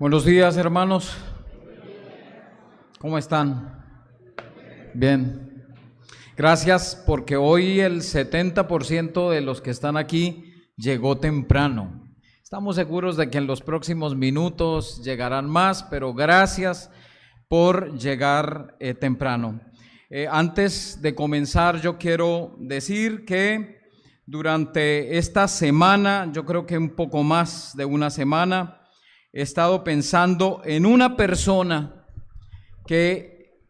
Buenos días, hermanos. ¿Cómo están? Bien. Gracias porque hoy el 70% de los que están aquí llegó temprano. Estamos seguros de que en los próximos minutos llegarán más, pero gracias por llegar temprano. Antes de comenzar, yo quiero decir que durante esta semana, yo creo que un poco más de una semana, he estado pensando en una persona que,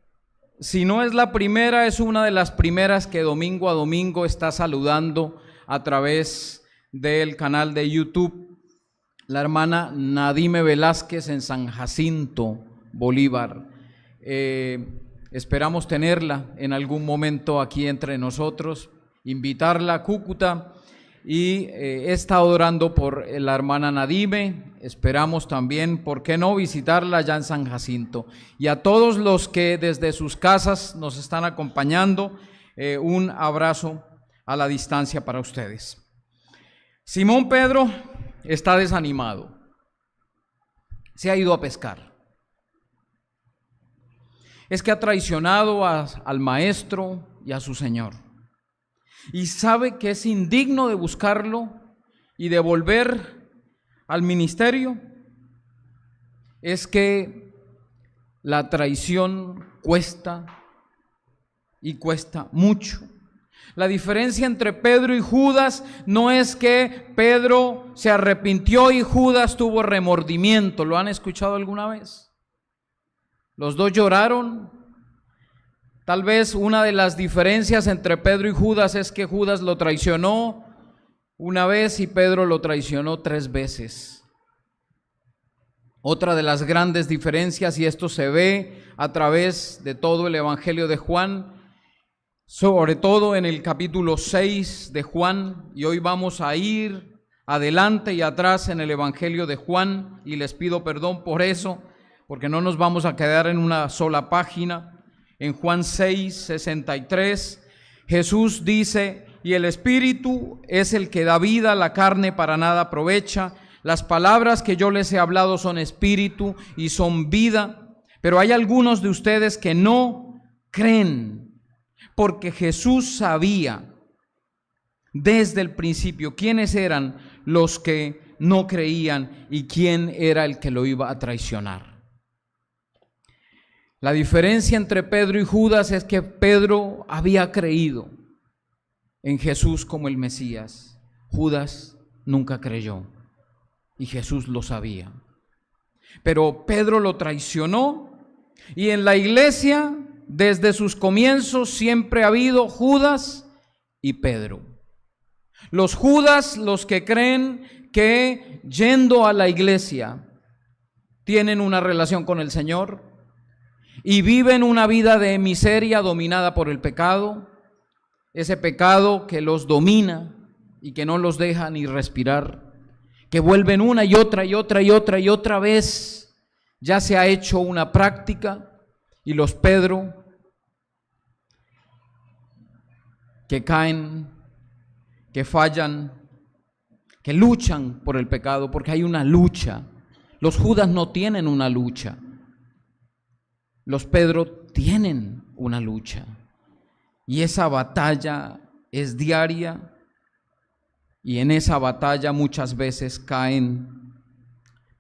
si no es la primera, es una de las primeras que domingo a domingo está saludando a través del canal de YouTube, la hermana Nadime Velázquez en San Jacinto, Bolívar. Esperamos tenerla en algún momento aquí entre nosotros, invitarla a Cúcuta. Y he estado orando por la hermana Nadime. Esperamos también, ¿por qué no?, visitarla allá en San Jacinto. Y a todos los que desde sus casas nos están acompañando, un abrazo a la distancia para ustedes. Simón Pedro está desanimado. Se ha ido a pescar. Es que ha traicionado al maestro y a su Señor. Y sabe que es indigno de buscarlo y de volver al ministerio. Es que la traición cuesta y cuesta mucho. La diferencia entre Pedro y Judas no es que Pedro se arrepintió y Judas tuvo remordimiento. ¿Lo han escuchado alguna vez? Los dos lloraron. Tal vez una de las diferencias entre Pedro y Judas es que Judas lo traicionó una vez y Pedro lo traicionó 3 veces. Otra de las grandes diferencias, y esto se ve a través de todo el Evangelio de Juan, sobre todo en el capítulo 6 de Juan, y hoy vamos a ir adelante y atrás en el Evangelio de Juan, y les pido perdón por eso, porque no nos vamos a quedar en una sola página. En Juan 6:63, Jesús dice: y el Espíritu es el que da vida, la carne para nada aprovecha. Las palabras que yo les he hablado son espíritu y son vida, pero hay algunos de ustedes que no creen, porque Jesús sabía desde el principio quiénes eran los que no creían y quién era el que lo iba a traicionar. La diferencia entre Pedro y Judas es que Pedro había creído en Jesús como el Mesías. Judas nunca creyó y Jesús lo sabía. Pero Pedro lo traicionó, y en la iglesia desde sus comienzos siempre ha habido Judas y Pedro. Los Judas, los que creen que yendo a la iglesia tienen una relación con el Señor y viven una vida de miseria dominada por el pecado, ese pecado que los domina y que no los deja ni respirar, que vuelven una y otra y otra y otra y otra vez, ya se ha hecho una práctica. Y los Pedro que caen, que fallan, que luchan por el pecado, porque hay una lucha. Los Judas no tienen una lucha. Los Pedro tienen una lucha, y esa batalla es diaria, y en esa batalla muchas veces caen.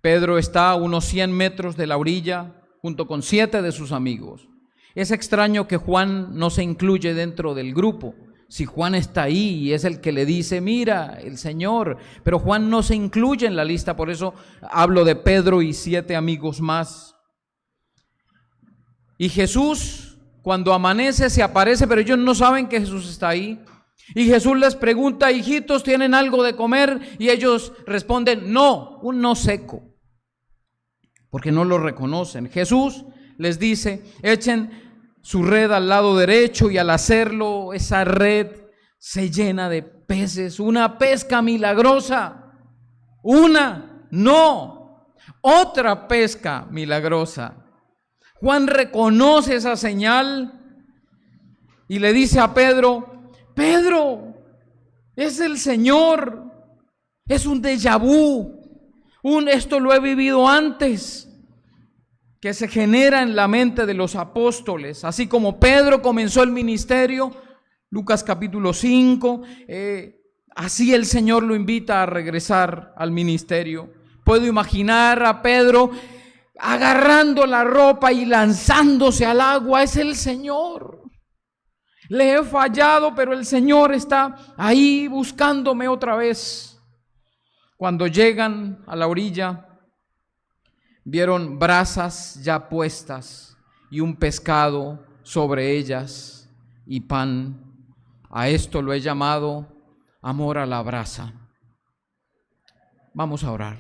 Pedro está a unos 100 metros de la orilla junto con 7 de sus amigos. Es extraño que Juan no se incluye dentro del grupo. Si Juan está ahí y es el que le dice: mira, el Señor, pero Juan no se incluye en la lista, por eso hablo de Pedro y 7 amigos más. Y Jesús, cuando amanece, se aparece, pero ellos no saben que Jesús está ahí. Y Jesús les pregunta: hijitos, ¿tienen algo de comer? Y ellos responden: no, un no seco, porque no lo reconocen. Jesús les dice: echen su red al lado derecho, y al hacerlo, esa red se llena de peces. Una pesca milagrosa. Otra pesca milagrosa. Juan reconoce esa señal y le dice a Pedro: Pedro, es el Señor. Es un déjà vu. Esto lo he vivido antes, que se genera en la mente de los apóstoles, así como Pedro comenzó el ministerio, Lucas capítulo 5, así el Señor lo invita a regresar al ministerio. Puedo imaginar a Pedro agarrando la ropa y lanzándose al agua. Es el Señor. Le he fallado, pero el Señor está ahí buscándome otra vez. Cuando llegan a la orilla, vieron brasas ya puestas y un pescado sobre ellas y pan. A esto lo he llamado amor a la brasa. Vamos a orar.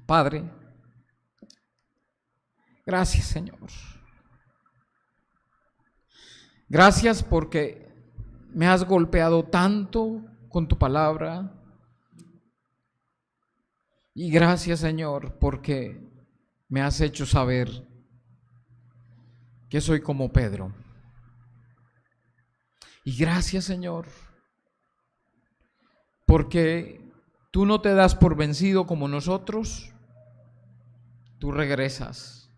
Padre, gracias, Señor. Gracias porque me has golpeado tanto con tu palabra. Y gracias, Señor, porque me has hecho saber que soy como Pedro. Y gracias, Señor, porque tú no te das por vencido como nosotros. Tú regresas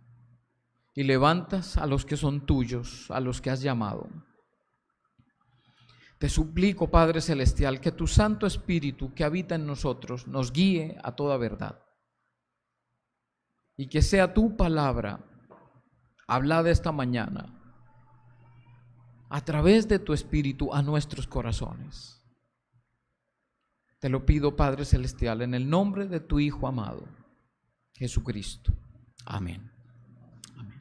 y levantas a los que son tuyos, a los que has llamado. Te suplico, Padre Celestial, que tu Santo Espíritu que habita en nosotros nos guíe a toda verdad. Y que sea tu palabra hablada esta mañana a través de tu Espíritu a nuestros corazones. Te lo pido, Padre Celestial, en el nombre de tu Hijo amado, Jesucristo. Amén. Amén.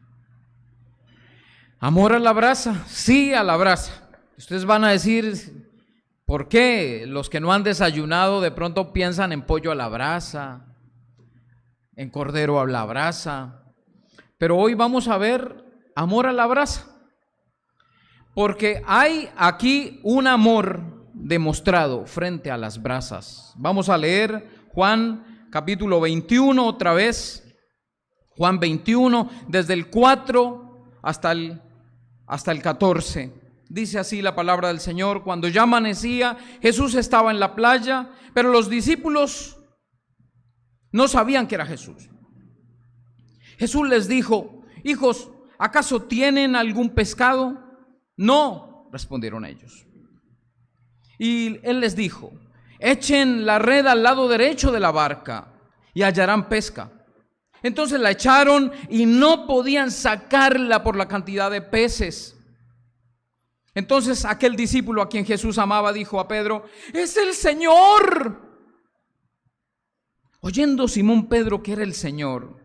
Amor a la brasa, sí a la brasa. Ustedes van a decir, ¿por qué los que no han desayunado de pronto piensan en pollo a la brasa, en cordero a la brasa? Pero hoy vamos a ver amor a la brasa, porque hay aquí un amor demostrado frente a las brasas. Vamos a leer Juan capítulo 21 otra vez. Juan 21, desde el 4 hasta el 14. Dice así la palabra del Señor: cuando ya amanecía, Jesús estaba en la playa, pero los discípulos no sabían que era Jesús. Jesús les dijo: hijos, ¿acaso tienen algún pescado? No, respondieron ellos. Y él les dijo: echen la red al lado derecho de la barca y hallarán pesca. Entonces la echaron y no podían sacarla por la cantidad de peces. Entonces aquel discípulo a quien Jesús amaba dijo a Pedro: ¡es el Señor! Oyendo Simón Pedro que era el Señor,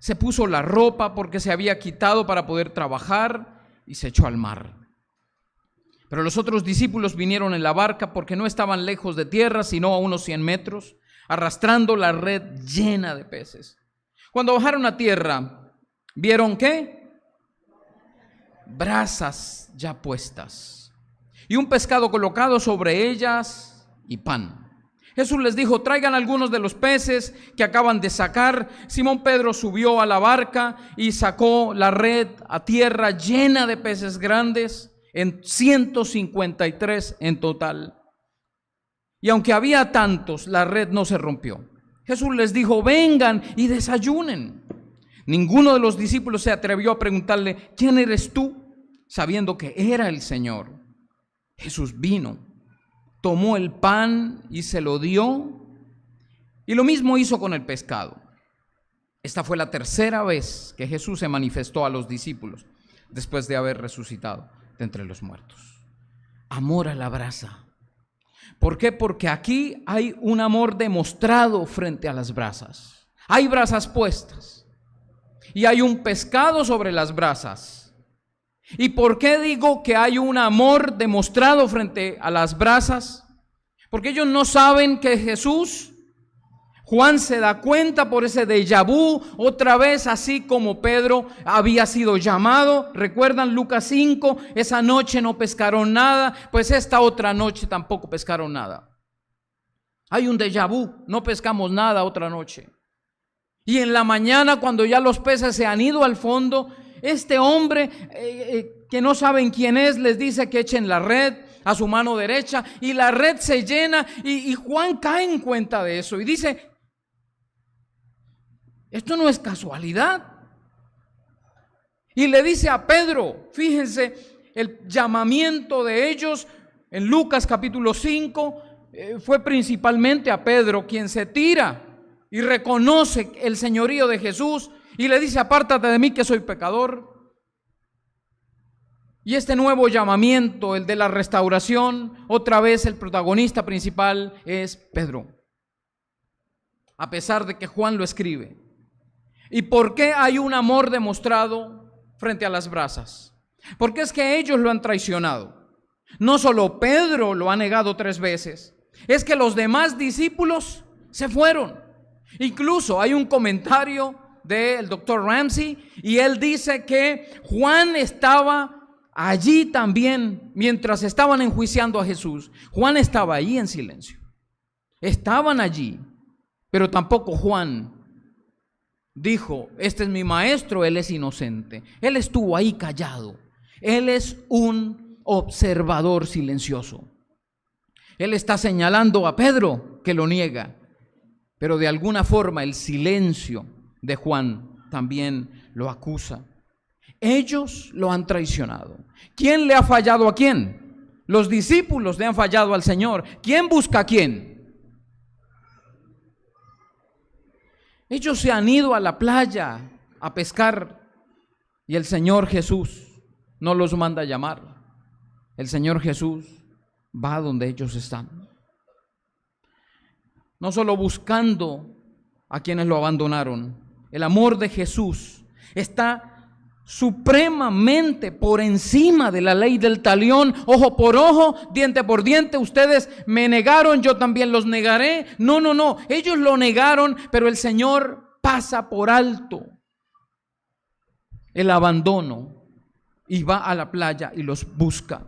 se puso la ropa porque se había quitado para poder trabajar y se echó al mar. Pero los otros discípulos vinieron en la barca porque no estaban lejos de tierra, sino a unos 100 metros, arrastrando la red llena de peces. Cuando bajaron a tierra, ¿vieron qué? Brasas ya puestas y un pescado colocado sobre ellas y pan. Jesús les dijo: traigan algunos de los peces que acaban de sacar. Simón Pedro subió a la barca y sacó la red a tierra llena de peces grandes, en 153 en total. Y aunque había tantos, la red no se rompió. Jesús les dijo: vengan y desayunen. Ninguno de los discípulos se atrevió a preguntarle: ¿quién eres tú?, sabiendo que era el Señor. Jesús vino, tomó el pan y se lo dio, y lo mismo hizo con el pescado. Esta fue la tercera vez que Jesús se manifestó a los discípulos después de haber resucitado de entre los muertos. Amor a la brasa. ¿Por qué? Porque aquí hay un amor demostrado frente a las brasas. Hay brasas puestas y hay un pescado sobre las brasas. ¿Y por qué digo que hay un amor demostrado frente a las brasas? Porque ellos no saben que Jesús, Juan se da cuenta por ese déjà vu, otra vez así como Pedro había sido llamado. ¿Recuerdan Lucas 5? Esa noche no pescaron nada, pues esta otra noche tampoco pescaron nada. Hay un déjà vu, no pescamos nada otra noche. Y en la mañana, cuando ya los peces se han ido al fondo, este hombre que no saben quién es, les dice que echen la red. a su mano derecha y la red se llena y Juan cae en cuenta de eso y dice, esto no es casualidad. Y le dice a Pedro, fíjense, el llamamiento de ellos en Lucas capítulo 5 fue principalmente a Pedro, quien se tira y reconoce el señorío de Jesús y le dice, apártate de mí que soy pecador. Y este nuevo llamamiento, el de la restauración, otra vez el protagonista principal es Pedro, a pesar de que Juan lo escribe. ¿Y por qué hay un amor demostrado frente a las brasas? Porque es que ellos lo han traicionado. No solo Pedro lo ha negado 3 veces, es que los demás discípulos se fueron. Incluso hay un comentario del doctor Ramsey y él dice que Juan estaba allí también mientras estaban enjuiciando a Jesús. Juan estaba allí en silencio. Estaban allí, pero tampoco Juan dijo, este es mi maestro, él es inocente. Él estuvo ahí callado. Él es un observador silencioso. Él está señalando a Pedro que lo niega, pero de alguna forma el silencio de Juan también lo acusa. Ellos lo han traicionado. ¿Quién le ha fallado a quién? Los discípulos le han fallado al Señor. ¿Quién busca a quién? Ellos se han ido a la playa a pescar y el Señor Jesús no los manda a llamar. El Señor Jesús va donde ellos están. No solo buscando a quienes lo abandonaron. El amor de Jesús está supremamente por encima de la ley del talión, ojo por ojo, diente por diente. Ustedes me negaron, yo también los negaré. No, ellos lo negaron, pero el Señor pasa por alto el abandono y va a la playa y los busca.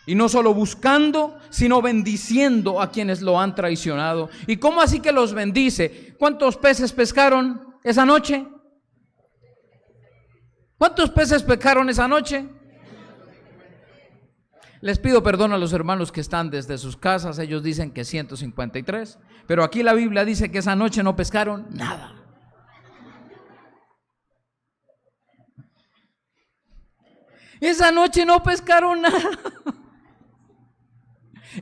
Y no solo buscando, sino bendiciendo a quienes lo han traicionado. ¿Y cómo así que los bendice? ¿Cuántos peces pescaron esa noche? ¿Cuántos peces pescaron esa noche? Les pido perdón a los hermanos que están desde sus casas. Ellos dicen que 153, pero aquí la Biblia dice que esa noche no pescaron nada. Esa noche no pescaron nada.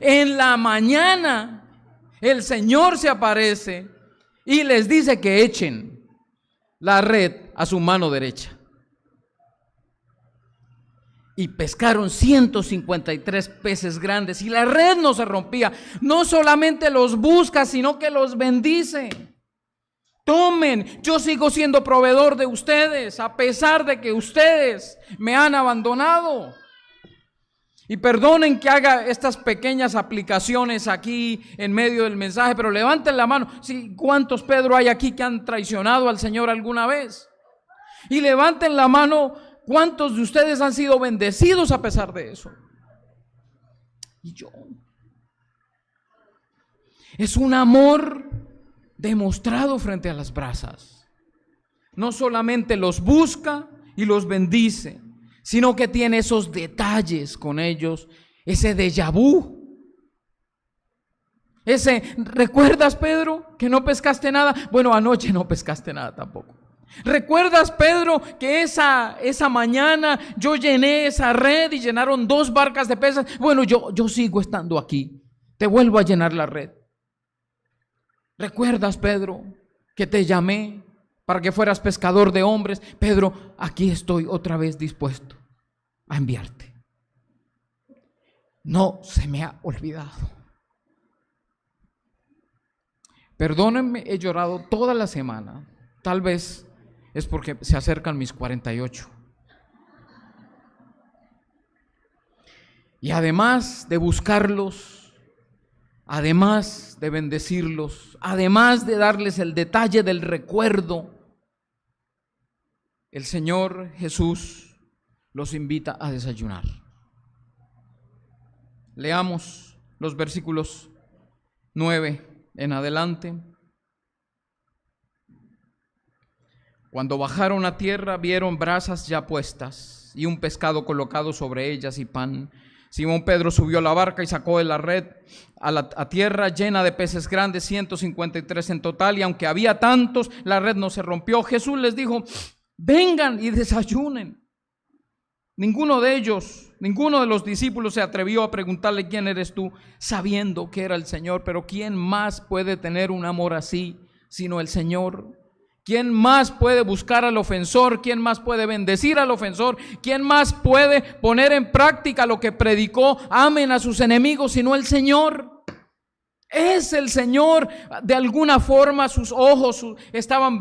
En la mañana el Señor se aparece y les dice que echen la red a su mano derecha. Y pescaron 153 peces grandes y la red no se rompía. No solamente los busca, sino que los bendice. Tomen, yo sigo siendo proveedor de ustedes, a pesar de que ustedes me han abandonado. Y perdonen que haga estas pequeñas aplicaciones aquí en medio del mensaje, pero levanten la mano. Sí, ¿cuántos Pedro hay aquí que han traicionado al Señor alguna vez? Y levanten la mano, ¿cuántos de ustedes han sido bendecidos a pesar de eso? Y yo. Es un amor demostrado frente a las brasas. No solamente los busca y los bendice, sino que tiene esos detalles con ellos, ese déjà vu. ¿Recuerdas, Pedro, que no pescaste nada? Bueno, anoche no pescaste nada tampoco. ¿Recuerdas, Pedro, que esa mañana yo llené esa red y llenaron 2 barcas de peces? Bueno, yo sigo estando aquí. Te vuelvo a llenar la red. ¿Recuerdas, Pedro, que te llamé para que fueras pescador de hombres? Pedro, aquí estoy otra vez dispuesto a enviarte. No se me ha olvidado. Perdónenme, he llorado toda la semana. Tal vez es porque se acercan mis 48. Y además de buscarlos, además de bendecirlos, además de darles el detalle del recuerdo, el Señor Jesús los invita a desayunar. Leamos los versículos 9 en adelante. Cuando bajaron a tierra, vieron brasas ya puestas y un pescado colocado sobre ellas y pan. Simón Pedro subió a la barca y sacó de la red a tierra llena de peces grandes, 153 en total, y aunque había tantos, la red no se rompió. Jesús les dijo: vengan y desayunen. Ninguno de los discípulos se atrevió a preguntarle: ¿quién eres tú?, sabiendo que era el Señor. Pero ¿quién más puede tener un amor así sino el Señor? ¿Quién más puede buscar al ofensor? ¿Quién más puede bendecir al ofensor? ¿Quién más puede poner en práctica lo que predicó? Amen a sus enemigos, sino el Señor. Es el Señor. De alguna forma sus ojos estaban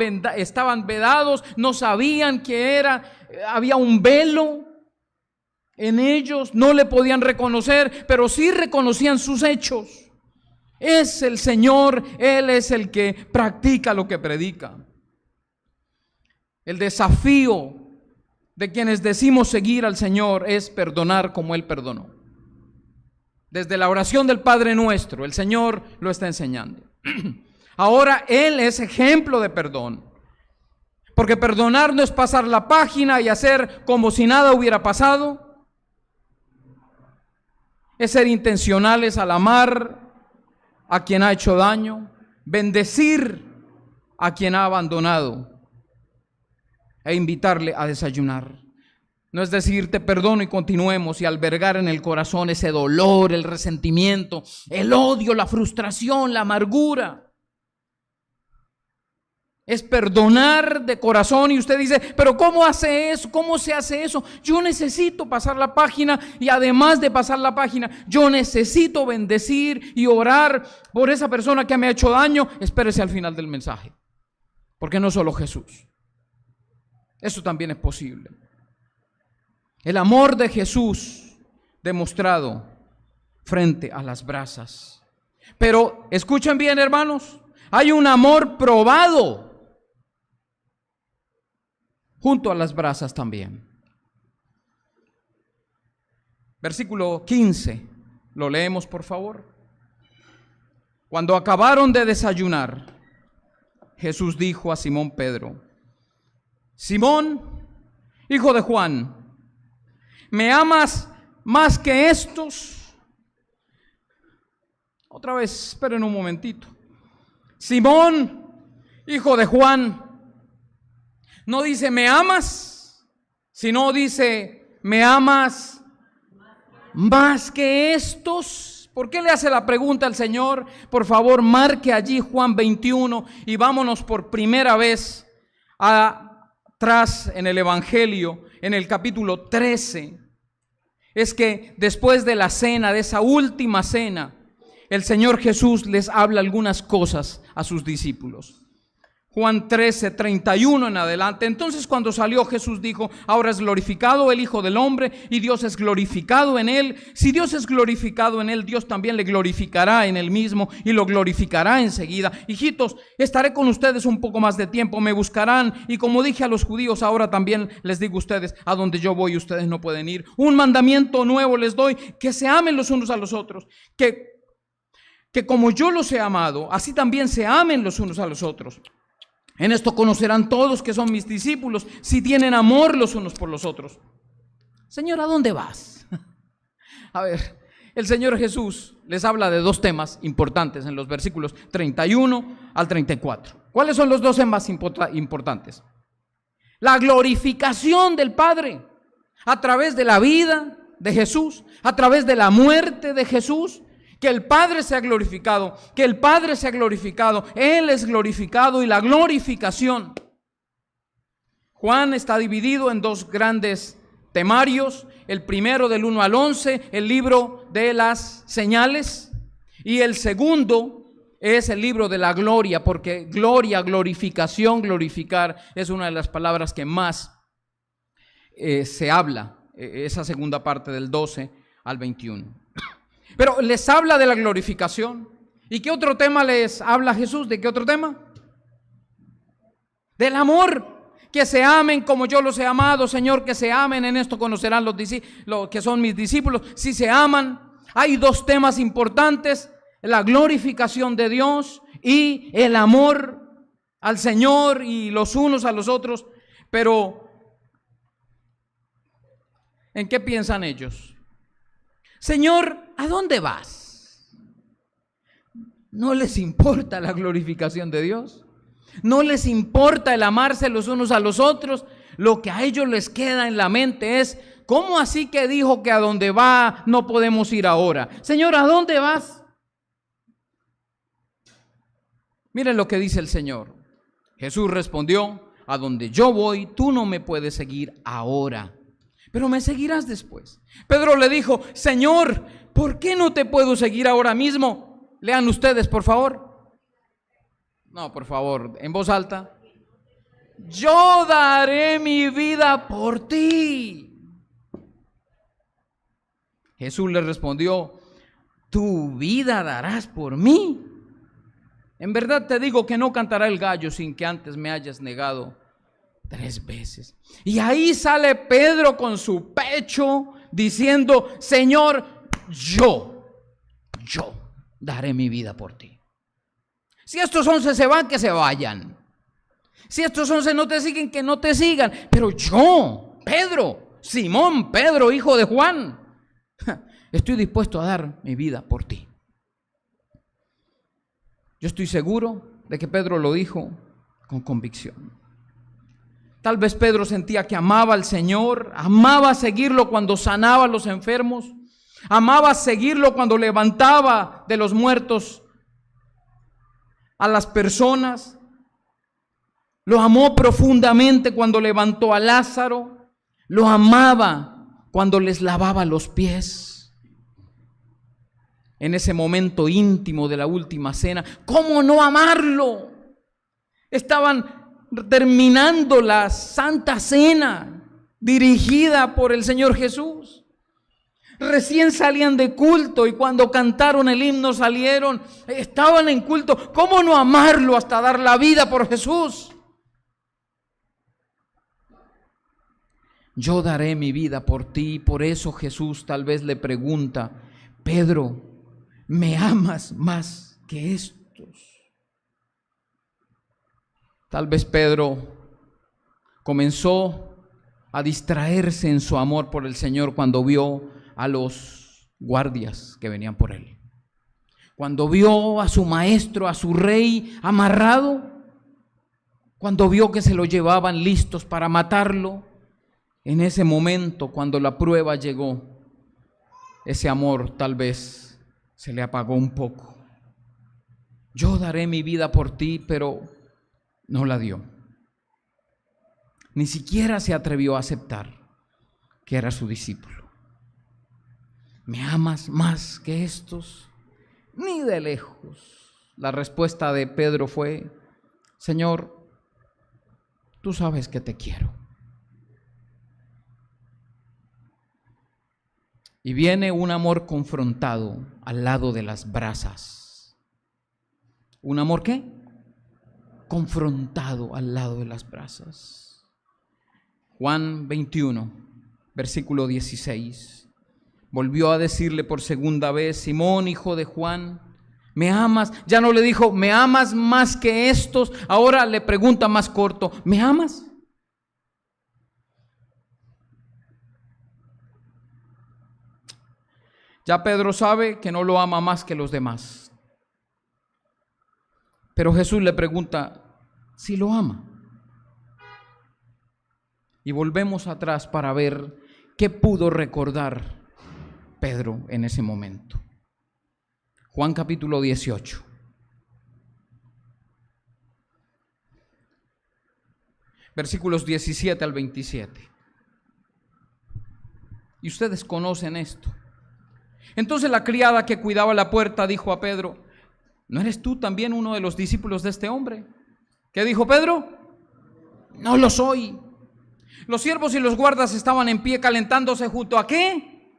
vedados, no sabían que era, había un velo en ellos, no le podían reconocer, pero sí reconocían sus hechos. Es el Señor, Él es el que practica lo que predica. El desafío de quienes decimos seguir al Señor es perdonar como Él perdonó. Desde la oración del Padre Nuestro, el Señor lo está enseñando. Ahora Él es ejemplo de perdón. Porque perdonar no es pasar la página y hacer como si nada hubiera pasado. Es ser intencionales al amar a quien ha hecho daño, bendecir a quien ha abandonado e invitarle a desayunar. No es decir, te perdono y continuemos, y albergar en el corazón ese dolor, el resentimiento, el odio, la frustración, la amargura. Es perdonar de corazón. Y usted dice: pero ¿cómo hace eso? ¿Cómo se hace eso? Yo necesito pasar la página, y además de pasar la página, yo necesito bendecir y orar por esa persona que me ha hecho daño. Espérese al final del mensaje, porque no solo Jesús. Eso también es posible. El amor de Jesús demostrado frente a las brasas. Pero escuchen bien, hermanos, hay un amor probado junto a las brasas también. Versículo 15, lo leemos por favor. Cuando acabaron de desayunar, Jesús dijo a Simón Pedro: Simón, hijo de Juan, ¿me amas más que estos? Otra vez, esperen un momentito. Simón, hijo de Juan, no dice ¿me amas?, sino dice ¿me amas más que estos? ¿Por qué le hace la pregunta al Señor? Por favor, marque allí Juan 21 y vámonos por primera vez atrás en el Evangelio, en el capítulo 13. Es que después de la cena, de esa última cena, el Señor Jesús les habla algunas cosas a sus discípulos. Juan 13, 31 en adelante. Entonces cuando salió, Jesús dijo: ahora es glorificado el Hijo del Hombre y Dios es glorificado en él. Si Dios es glorificado en él, Dios también le glorificará en él mismo y lo glorificará enseguida. Hijitos, estaré con ustedes un poco más de tiempo, me buscarán, y como dije a los judíos, ahora también les digo a ustedes: a donde yo voy ustedes no pueden ir. Un mandamiento nuevo les doy, que se amen los unos a los otros, que como yo los he amado, así también se amen los unos a los otros. En esto conocerán todos que son mis discípulos, si tienen amor los unos por los otros. Señor, ¿a dónde vas? A ver, el Señor Jesús les habla de dos temas importantes en los versículos 31 al 34. ¿Cuáles son los dos temas importantes? La glorificación del Padre a través de la vida de Jesús, a través de la muerte de Jesús. Que el Padre sea glorificado, que el Padre sea glorificado, Él es glorificado, y la glorificación. Juan está dividido en dos grandes temarios: el primero del 1 al 11, el libro de las señales, y el segundo es el libro de la gloria, porque gloria, glorificación, glorificar es una de las palabras que más se habla, esa segunda parte del 12 al 21. Pero les habla de la glorificación. ¿Y qué otro tema les habla Jesús? ¿De qué otro tema? Del amor. Que se amen como yo los he amado, Señor, que se amen. En esto conocerán los que son mis discípulos, si se aman. Hay dos temas importantes: la glorificación de Dios y el amor al Señor y los unos a los otros. Pero ¿en qué piensan ellos? Señor, ¿a dónde vas? ¿No les importa la glorificación de Dios? ¿No les importa el amarse los unos a los otros? Lo que a ellos les queda en la mente es: ¿cómo así que dijo que a donde va no podemos ir ahora? Señor, ¿a dónde vas? Miren lo que dice el Señor. Jesús respondió: a donde yo voy, tú no me puedes seguir ahora, pero me seguirás después. Pedro le dijo: Señor, ¿por qué no te puedo seguir ahora mismo? Lean ustedes, por favor. No, por favor, en voz alta. Yo daré mi vida por ti. Jesús le respondió: ¿tu vida darás por mí? En verdad te digo que no cantará el gallo sin que antes me hayas negado 3 veces. Y ahí sale Pedro con su pecho diciendo: Señor, yo daré mi vida por ti. Si estos 11 se van, que se vayan. Si estos 11 no te siguen, que no te sigan. Pero yo, Pedro, Simón, Pedro, hijo de Juan, estoy dispuesto a dar mi vida por ti. Yo estoy seguro de que Pedro lo dijo con convicción. Tal vez Pedro sentía que amaba al Señor, amaba seguirlo cuando sanaba a los enfermos, amaba seguirlo cuando levantaba de los muertos a las personas. Lo amó profundamente cuando levantó a Lázaro, lo amaba cuando les lavaba los pies. En ese momento íntimo de la última cena, ¿cómo no amarlo? Estaban terminando la Santa Cena dirigida por el Señor Jesús. Recién salían de culto y cuando cantaron el himno salieron, estaban en culto. ¿Cómo no amarlo hasta dar la vida por Jesús? Yo daré mi vida por ti. Por eso Jesús tal vez le pregunta: Pedro, ¿me amas más que estos? Tal vez Pedro comenzó a distraerse en su amor por el Señor cuando vio a los guardias que venían por él. Cuando vio a su maestro, a su rey amarrado. Cuando vio que se lo llevaban listos para matarlo. En ese momento, cuando la prueba llegó, ese amor tal vez se le apagó un poco. Yo daré mi vida por ti, pero no la dio. Ni siquiera se atrevió a aceptar que era su discípulo. ¿Me amas más que estos? Ni de lejos. La respuesta de Pedro fue: Señor, tú sabes que te quiero. Y viene un amor confrontado al lado de las brasas. ¿Un amor qué? Confrontado al lado de las brasas. Juan 21, versículo 16. Volvió a decirle por segunda vez: Simón, hijo de Juan, ¿me amas? Ya no le dijo: ¿me amas más que estos? Ahora le pregunta más corto: ¿me amas? Ya Pedro sabe que no lo ama más que los demás. Pero Jesús le pregunta si lo ama. Y volvemos atrás para ver qué pudo recordar Pedro en ese momento. Juan capítulo 18. Versículos 17 al 27. Y ustedes conocen esto. Entonces la criada que cuidaba la puerta dijo a Pedro: ¿no eres tú también uno de los discípulos de este hombre? ¿Qué dijo Pedro? No lo soy. Los siervos y los guardas estaban en pie calentándose junto a ¿qué?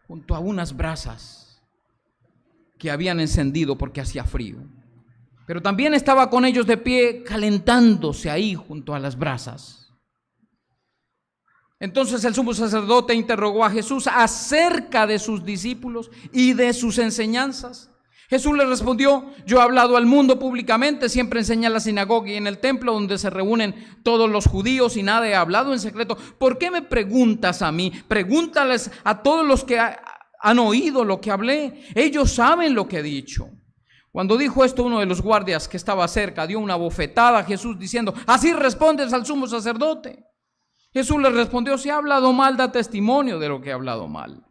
Junto a unas brasas que habían encendido porque hacía frío. Pero también estaba con ellos de pie calentándose ahí junto a las brasas. Entonces el sumo sacerdote interrogó a Jesús acerca de sus discípulos y de sus enseñanzas. Jesús le respondió: yo he hablado al mundo públicamente, siempre enseñé en la sinagoga y en el templo donde se reúnen todos los judíos y nada he hablado en secreto. ¿Por qué me preguntas a mí? Pregúntales a todos los que han oído lo que hablé. Ellos saben lo que he dicho. Cuando dijo esto, uno de los guardias que estaba cerca dio una bofetada a Jesús diciendo: así respondes al sumo sacerdote. Jesús le respondió: si he hablado mal, da testimonio de lo que he hablado mal.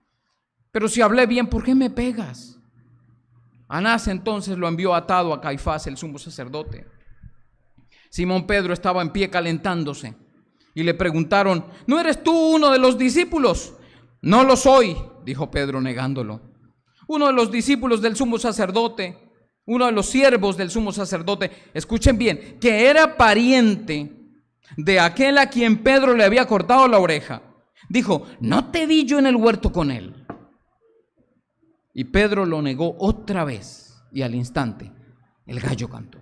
Pero si hablé bien, ¿por qué me pegas? Anás entonces lo envió atado a Caifás, el sumo sacerdote. Simón Pedro estaba en pie calentándose y le preguntaron: ¿no eres tú uno de los discípulos? No lo soy, dijo Pedro negándolo. Uno de los discípulos del sumo sacerdote, uno de los siervos del sumo sacerdote, escuchen bien, que era pariente de aquel a quien Pedro le había cortado la oreja, dijo: ¿no te vi yo en el huerto con él? Y Pedro lo negó otra vez, y al instante el gallo cantó.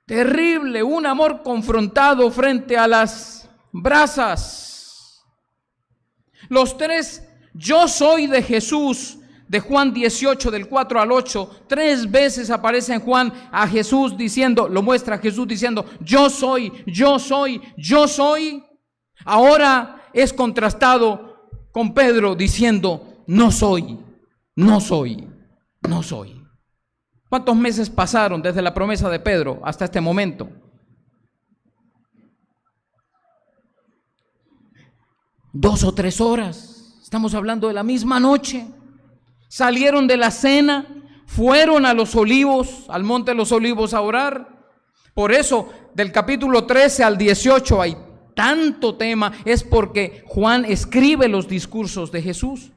Terrible, un amor confrontado frente a las brasas. Los tres yo soy de Jesús, de Juan 18, del 4 al 8, 3 veces aparece en Juan a Jesús diciendo, lo muestra Jesús diciendo: yo soy, yo soy, yo soy. Ahora es contrastado con Pedro diciendo: no soy, no soy, no soy. ¿Cuántos meses pasaron desde la promesa de Pedro hasta este momento? 2 o 3 horas. Estamos hablando de la misma noche. Salieron de la cena, fueron a los olivos, al monte de los olivos a orar. Por eso, del capítulo 13 al 18 hay tanto tema, es porque Juan escribe los discursos de Jesús.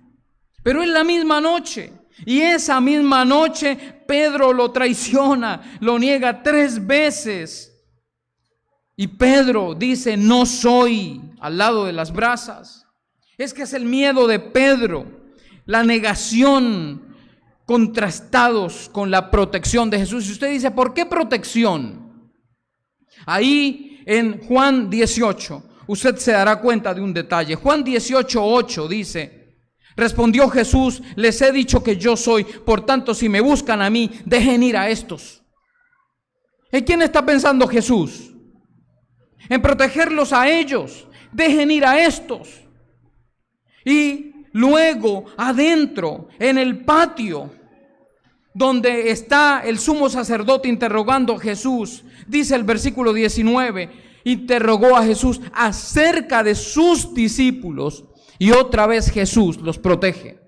Pero es la misma noche, y esa misma noche Pedro lo traiciona, lo niega 3 veces. Y Pedro dice: no soy, al lado de las brasas. Es que es el miedo de Pedro, la negación, contrastados con la protección de Jesús. Y usted dice: ¿por qué protección? Ahí en Juan 18, usted se dará cuenta de un detalle. Juan 18:8 dice: respondió Jesús: les he dicho que yo soy, por tanto si me buscan a mí, dejen ir a estos. ¿En quién está pensando Jesús? En protegerlos a ellos. Dejen ir a estos. Y luego adentro, en el patio, donde está el sumo sacerdote interrogando a Jesús, dice el versículo 19, interrogó a Jesús acerca de sus discípulos. Y otra vez Jesús los protege.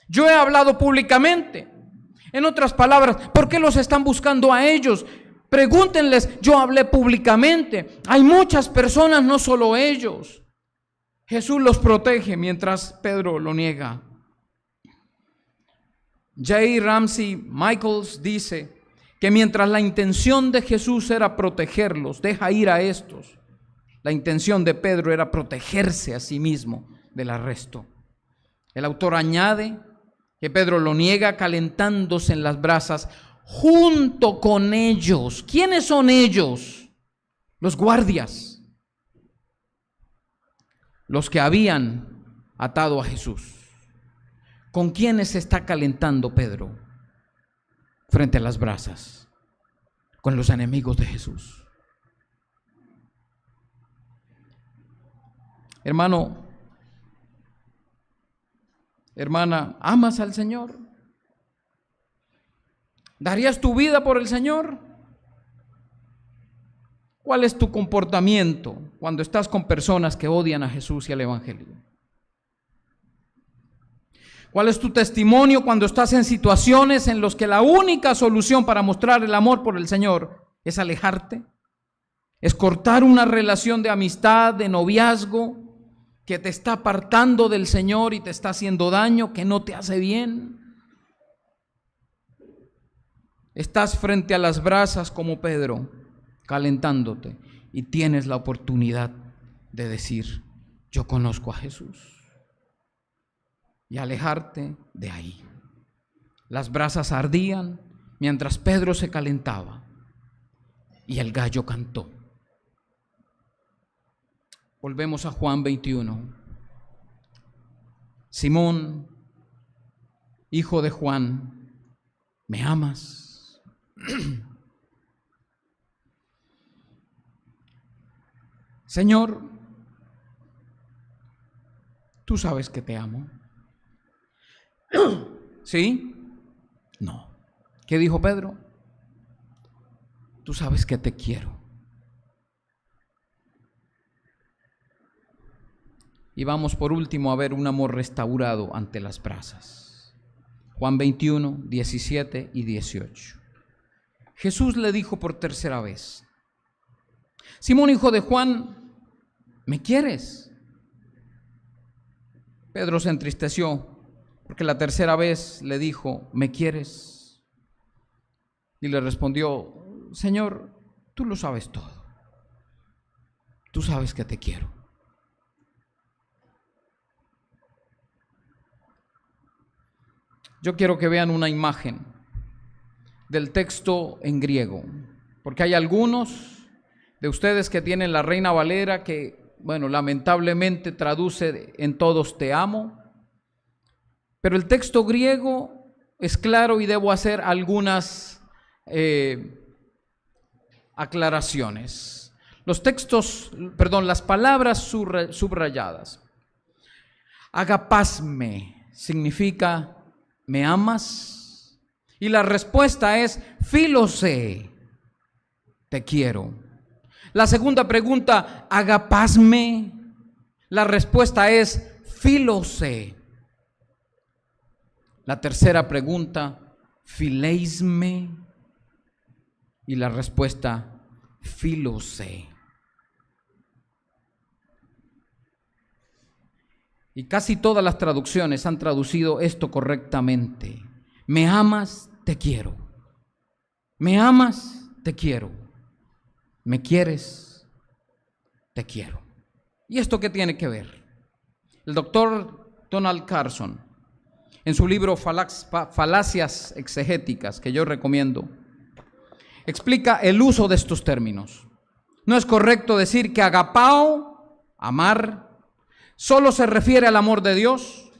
Yo he hablado públicamente. En otras palabras, ¿por qué los están buscando a ellos? Pregúntenles: yo hablé públicamente. Hay muchas personas, no solo ellos. Jesús los protege mientras Pedro lo niega. J. Ramsey Michaels dice que mientras la intención de Jesús era protegerlos, deja ir a estos, la intención de Pedro era protegerse a sí mismo del arresto. El autor añade que Pedro lo niega calentándose en las brasas junto con ellos. ¿Quiénes son ellos? Los guardias, los que habían atado a Jesús. ¿Con quiénes se está calentando Pedro frente a las brasas? Con los enemigos de Jesús. Hermano, hermana, ¿amas al Señor? ¿Darías tu vida por el Señor? ¿Cuál es tu comportamiento cuando estás con personas que odian a Jesús y al Evangelio? ¿Cuál es tu testimonio cuando estás en situaciones en las que la única solución para mostrar el amor por el Señor es alejarte? ¿Es cortar una relación de amistad, de noviazgo, que te está apartando del Señor y te está haciendo daño, que no te hace bien? Estás frente a las brasas como Pedro, calentándote, y tienes la oportunidad de decir: yo conozco a Jesús, y alejarte de ahí. Las brasas ardían mientras Pedro se calentaba y el gallo cantó. Volvemos a Juan 21. Simón, hijo de Juan, ¿Me amas? Señor, tú sabes que te amo. ¿Sí? No. ¿Qué dijo Pedro? Tú sabes que te quiero. Y vamos por último a ver un amor restaurado ante las brasas. Juan 21, 17 y 18. Jesús le dijo por tercera vez: Simón, hijo de Juan, ¿me quieres? Pedro se entristeció porque la tercera vez le dijo: ¿me quieres? Y le respondió: Señor, tú lo sabes todo. Tú sabes que te quiero. Yo quiero que vean una imagen del texto en griego, porque hay algunos de ustedes que tienen la Reina Valera que, bueno, lamentablemente traduce en todos te amo, pero el texto griego es claro y debo hacer algunas aclaraciones. Las palabras subrayadas. Agapasme significa ¿me amas? Y la respuesta es filose, te quiero. La segunda pregunta, agapasme, la respuesta es filose. La tercera pregunta, fileisme, y la respuesta filose. Y casi todas las traducciones han traducido esto correctamente. Me amas, te quiero. Me amas, te quiero. Me quieres, te quiero. ¿Y esto qué tiene que ver? El doctor Donald Carson, en su libro Falacias exegéticas, que yo recomiendo, explica el uso de estos términos. No es correcto decir que agapao, amar, solo se refiere al amor de Dios,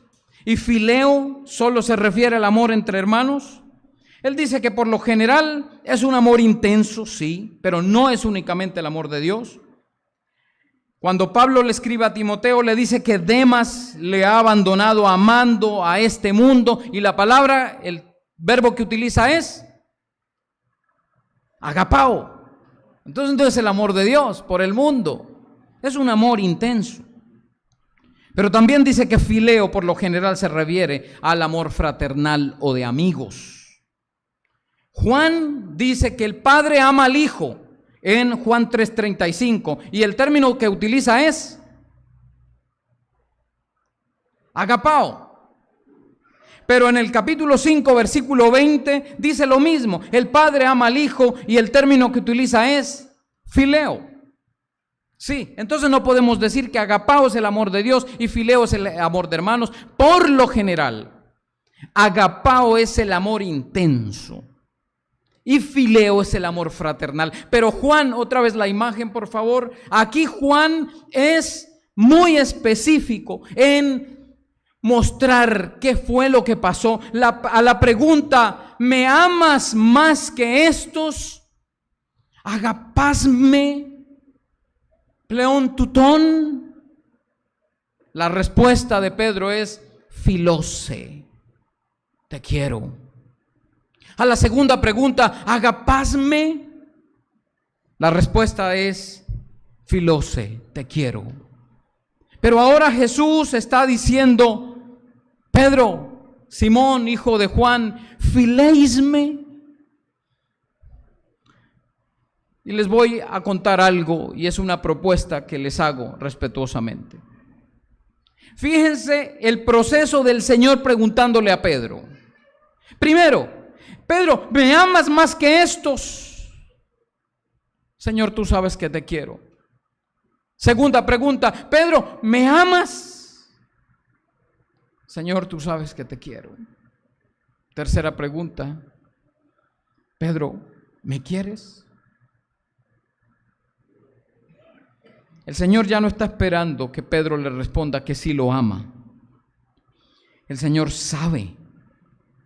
y fileo solo se refiere al amor entre hermanos. Él dice que por lo general es un amor intenso, sí, pero no es únicamente el amor de Dios. Cuando Pablo le escribe a Timoteo, le dice que Demas le ha abandonado amando a este mundo, y la palabra, el verbo que utiliza es agapao. Entonces el amor de Dios por el mundo es un amor intenso. Pero también dice que fileo por lo general se refiere al amor fraternal o de amigos. Juan dice que el Padre ama al Hijo en Juan 3:35 y el término que utiliza es agapao. Pero en el capítulo 5, versículo 20 dice lo mismo. El Padre ama al Hijo y el término que utiliza es fileo. Sí, entonces no podemos decir que agapao es el amor de Dios y fileo es el amor de hermanos. Por lo general, agapao es el amor intenso y fileo es el amor fraternal. Pero Juan, otra vez la imagen, por favor. Aquí Juan es muy específico en mostrar qué fue lo que pasó. A la pregunta, ¿me amas más que estos? Agapasme. Pleón tutón. La respuesta de Pedro es filose, te quiero. A la segunda pregunta, agapasme, la respuesta es filose, te quiero. Pero ahora Jesús está diciendo: Pedro, Simón, hijo de Juan, fileisme. Y les voy a contar algo, y es una propuesta que les hago respetuosamente. Fíjense el proceso del Señor preguntándole a Pedro. Primero, Pedro, ¿me amas más que estos? Señor, tú sabes que te quiero. Segunda pregunta, Pedro, ¿me amas? Señor, tú sabes que te quiero. Tercera pregunta, Pedro, ¿me quieres? El Señor ya no está esperando que Pedro le responda que sí lo ama. El Señor sabe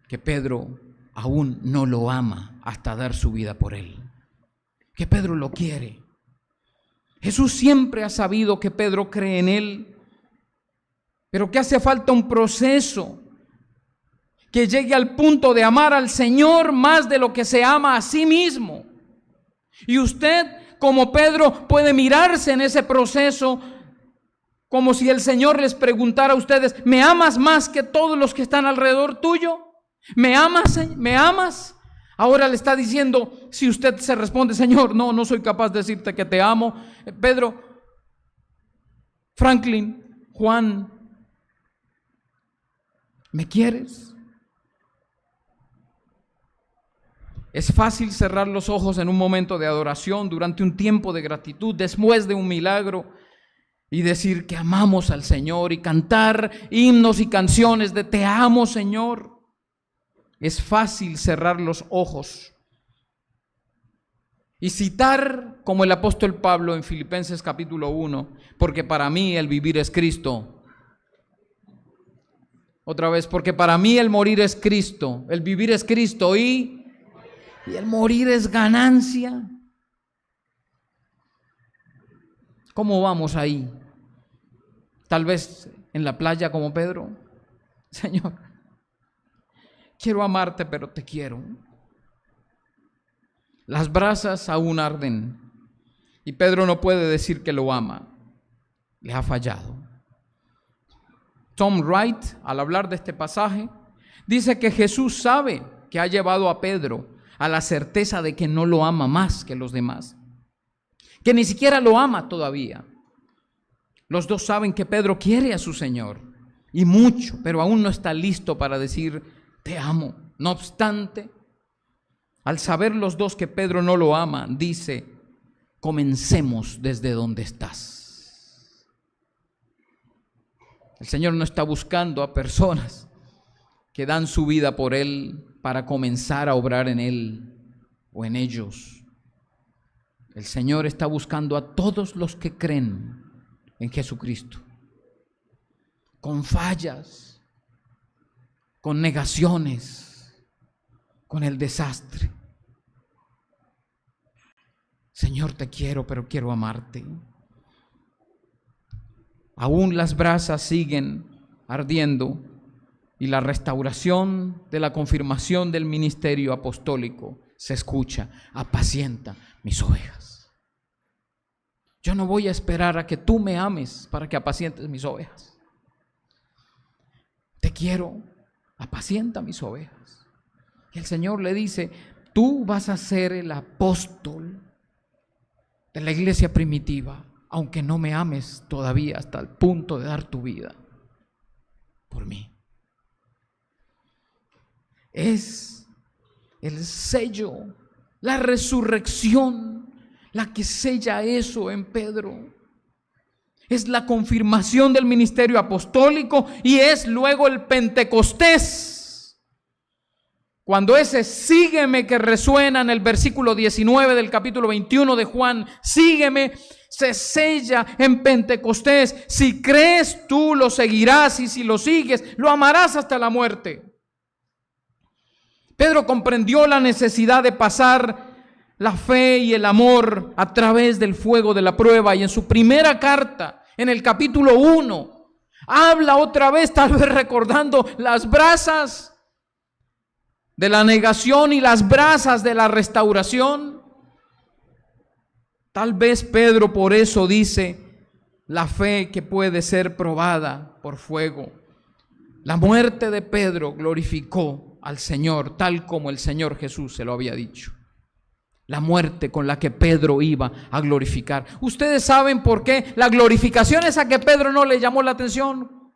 que Pedro aún no lo ama hasta dar su vida por él. Que Pedro lo quiere. Jesús siempre ha sabido que Pedro cree en él, pero que hace falta un proceso que llegue al punto de amar al Señor más de lo que se ama a sí mismo. Y usted, como Pedro, puede mirarse en ese proceso como si el Señor les preguntara a ustedes: ¿me amas más que todos los que están alrededor tuyo? ¿Me amas? ¿Me amas? Ahora le está diciendo, si usted se responde: Señor, no soy capaz de decirte que te amo. Pedro, Franklin, Juan, ¿me quieres? Es fácil cerrar los ojos en un momento de adoración, durante un tiempo de gratitud, después de un milagro, y decir que amamos al Señor y cantar himnos y canciones de te amo, Señor. Es fácil cerrar los ojos y citar como el apóstol Pablo en Filipenses capítulo 1, porque para mí el vivir es Cristo. Otra vez, porque para mí el morir es Cristo, el vivir es Cristo y el morir es ganancia. ¿Cómo vamos ahí? Tal vez en la playa como Pedro. Señor, quiero amarte, pero te quiero. Las brasas aún arden y Pedro no puede decir que lo ama. Le ha fallado. Tom Wright, al hablar de este pasaje, dice que Jesús sabe que ha llevado a Pedro a la certeza de que no lo ama más que los demás, que ni siquiera lo ama todavía. Los dos saben que Pedro quiere a su Señor y mucho, pero aún no está listo para decir te amo. No obstante, al saber los dos que Pedro no lo ama, dice: comencemos desde donde estás. El Señor no está buscando a personas que dan su vida por Él para comenzar a obrar en Él o en ellos. El Señor está buscando a todos los que creen en Jesucristo, con fallas, con negaciones, con el desastre. Señor, te quiero, pero quiero amarte. Aún las brasas siguen ardiendo y la restauración de la confirmación del ministerio apostólico se escucha: apacienta mis ovejas. Yo no voy a esperar a que tú me ames para que apacientes mis ovejas. Te quiero, apacienta mis ovejas. Y el Señor le dice: tú vas a ser el apóstol de la iglesia primitiva, aunque no me ames todavía hasta el punto de dar tu vida por mí. Es el sello, la resurrección, la que sella eso en Pedro. Es la confirmación del ministerio apostólico y es luego el Pentecostés. Cuando ese sígueme que resuena en el versículo 19 del capítulo 21 de Juan, sígueme, se sella en Pentecostés. Si crees, tú lo seguirás, y si lo sigues, lo amarás hasta la muerte. Pedro comprendió la necesidad de pasar la fe y el amor a través del fuego de la prueba, y en su primera carta, en el capítulo 1, habla otra vez, tal vez recordando las brasas de la negación y las brasas de la restauración. Tal vez Pedro por eso dice: la fe que puede ser probada por fuego. La muerte de Pedro glorificó al Señor, tal como el Señor Jesús se lo había dicho. La muerte con la que Pedro iba a glorificar. ¿Ustedes saben por qué la glorificación esa que Pedro no le llamó la atención?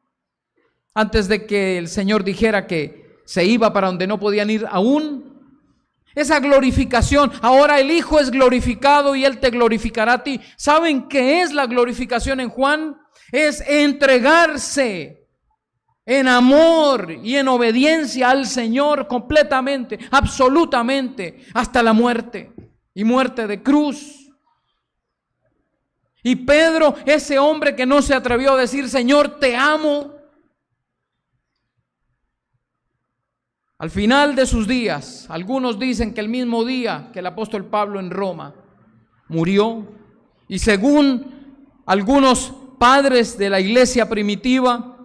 Antes de que el Señor dijera que se iba para donde no podían ir aún. Esa glorificación, ahora el Hijo es glorificado y Él te glorificará a ti. ¿Saben qué es la glorificación en Juan? Es entregarse en amor y en obediencia al Señor completamente, absolutamente, hasta la muerte, y muerte de cruz. Y Pedro, ese hombre que no se atrevió a decir: Señor, te amo, Al final de sus días, algunos dicen que el mismo día que el apóstol Pablo en Roma murió, y según algunos padres de la iglesia primitiva,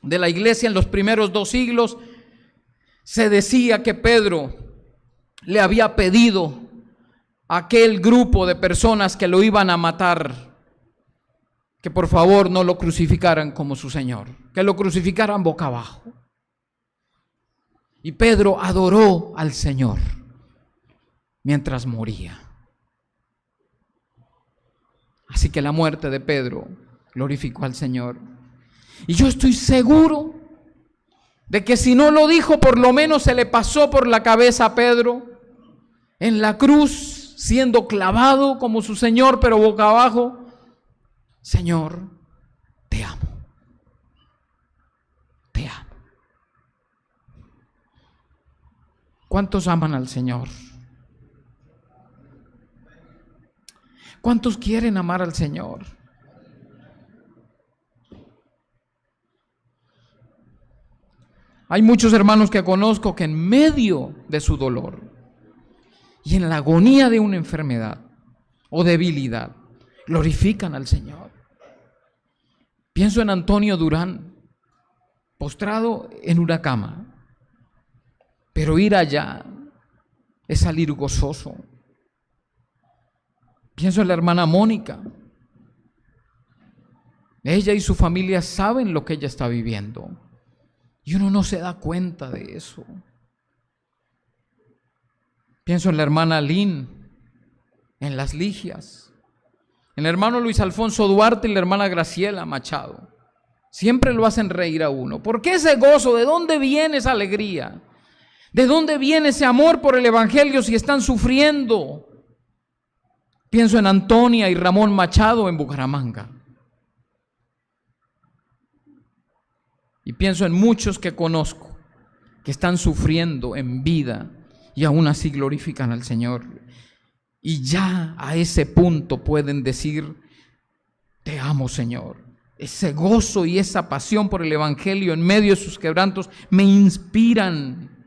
de la iglesia en los primeros 2 siglos, se decía que Pedro le había pedido a aquel grupo de personas que lo iban a matar que por favor no lo crucificaran como su Señor, que lo crucificaran boca abajo. Y Pedro adoró al Señor mientras moría. Así que la muerte de Pedro glorificó al Señor. Y yo estoy seguro de que si no lo dijo, por lo menos se le pasó por la cabeza a Pedro en la cruz, siendo clavado como su Señor, pero boca abajo: Señor, te amo. Te amo. ¿Cuántos aman al Señor? ¿Cuántos quieren amar al Señor? Hay muchos hermanos que conozco que en medio de su dolor y en la agonía de una enfermedad o debilidad glorifican al Señor. Pienso en Antonio Durán, postrado en una cama, pero ir allá es salir gozoso. Pienso en la hermana Mónica. Ella y su familia saben lo que ella está viviendo y uno no se da cuenta de eso. Pienso en la hermana Lynn, en las Ligias, en el hermano Luis Alfonso Duarte y la hermana Graciela Machado. Siempre lo hacen reír a uno. ¿Por qué ese gozo? ¿De dónde viene esa alegría? ¿De dónde viene ese amor por el Evangelio si están sufriendo? Pienso en Antonia y Ramón Machado en Bucaramanga. Y pienso en muchos que conozco que están sufriendo en vida y aún así glorifican al Señor. Y ya a ese punto pueden decir: te amo, Señor. Ese gozo y esa pasión por el Evangelio en medio de sus quebrantos me inspiran.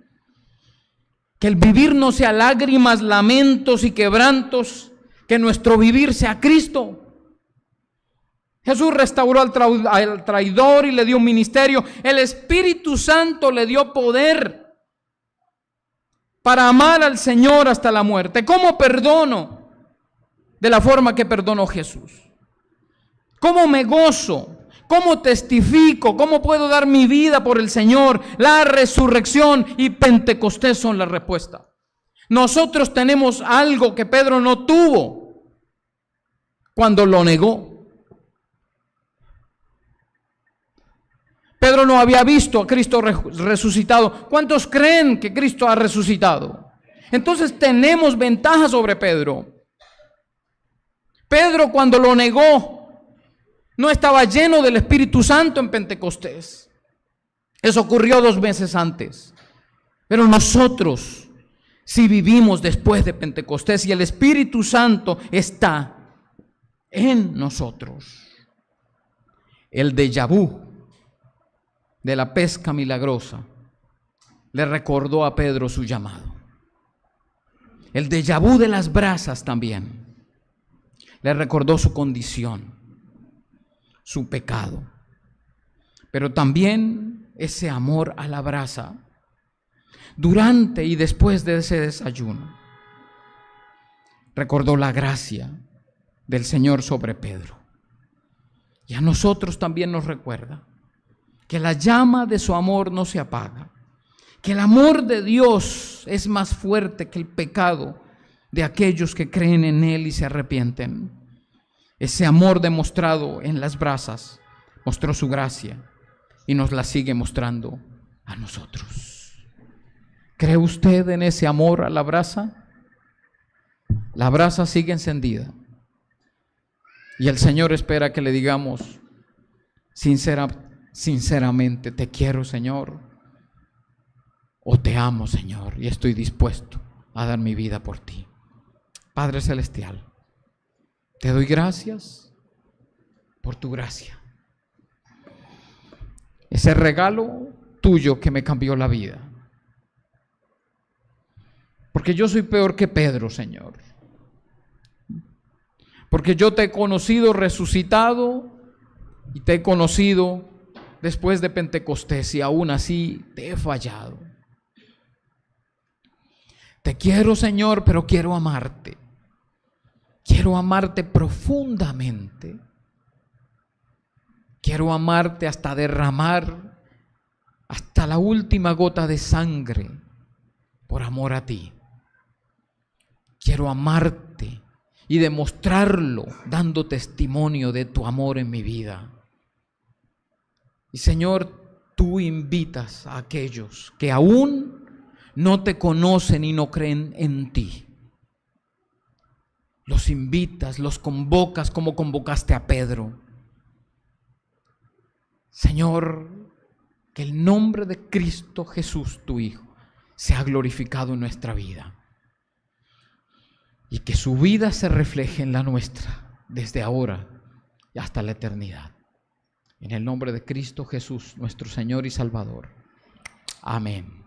Que el vivir no sea lágrimas, lamentos y quebrantos, que nuestro vivir sea Cristo. Jesús restauró al traidor y le dio un ministerio. El Espíritu Santo le dio poder para amar al Señor hasta la muerte. ¿Cómo perdono? De la forma que perdonó Jesús. ¿Cómo me gozo? ¿Cómo testifico? ¿Cómo puedo dar mi vida por el Señor? La resurrección y Pentecostés son la respuesta. Nosotros tenemos algo que Pedro no tuvo cuando lo negó. Pedro no había visto a Cristo resucitado. ¿Cuántos creen que Cristo ha resucitado? Entonces tenemos ventaja sobre Pedro. Pedro, cuando lo negó, no estaba lleno del Espíritu Santo en Pentecostés. Eso ocurrió 2 meses antes. Pero nosotros, si vivimos después de Pentecostés y el Espíritu Santo está en nosotros, el déjà vu de la pesca milagrosa le recordó a Pedro su llamado. El déjà vu de las brasas también le recordó su condición, su pecado, pero también ese amor a la brasa durante y después de ese desayuno. Recordó la gracia del Señor sobre Pedro. Y a nosotros también nos recuerda que la llama de su amor no se apaga, que el amor de Dios es más fuerte que el pecado de aquellos que creen en Él y se arrepienten. Ese amor demostrado en las brasas mostró su gracia y nos la sigue mostrando a nosotros. ¿Cree usted en ese amor a la brasa? La brasa sigue encendida y el Señor espera que le digamos sinceramente: te quiero, Señor, o te amo, Señor, y estoy dispuesto a dar mi vida por ti. Padre Celestial, te doy gracias por tu gracia, ese regalo tuyo que me cambió la vida. Porque yo soy peor que Pedro, Señor. Porque yo te he conocido resucitado y te he conocido después de Pentecostés y aún así te he fallado. Te quiero, Señor, pero quiero amarte. Quiero amarte profundamente. Quiero amarte hasta derramar hasta la última gota de sangre por amor a ti. Quiero amarte y demostrarlo dando testimonio de tu amor en mi vida. Y Señor, tú invitas a aquellos que aún no te conocen y no creen en ti. Los invitas, los convocas como convocaste a Pedro. Señor, que el nombre de Cristo Jesús, tu Hijo, sea glorificado en nuestra vida. Y que su vida se refleje en la nuestra, desde ahora y hasta la eternidad. En el nombre de Cristo Jesús, nuestro Señor y Salvador. Amén.